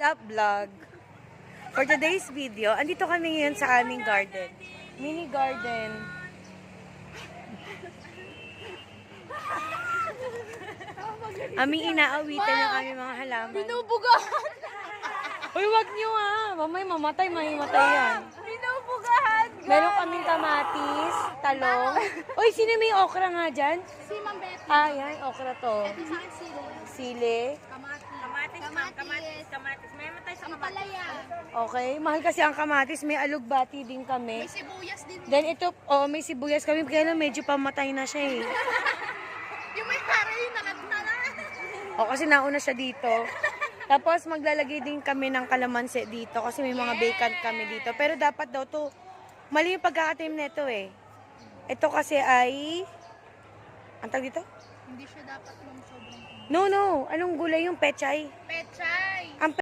What's up, vlog? For today's video, andito kami ngayon sa aming garden. Mini garden. Aming inaawitan ng aming mga halaman. Binubugahan! Uy, wag niyo mamay mamatay, mahimatay yan. Binubugahan! Meron kaming kamatis, talong. Uy, sino may okra nga dyan? Si Ma'am Betty. Yan, okra to. Ito sa akin sila. Sili. Kamatis. May matay sa palaya. Okay, mahal kasi ang kamatis. May alugbati din kami. May sibuyas din. Then ito, may sibuyas kami. Kaya lang medyo pamatay na siya eh. Yung may hari, nakatana. Kasi nauna siya dito. Tapos maglalagay din kami ng kalamansi dito kasi may mga vacant kami dito. Pero dapat daw to, mali yung pagkakatim nito eh. Ito kasi ay, ang tawag dito? Hindi siya dapat lang sobrang. No. Anong gulay yung pechay? Pechay. Ang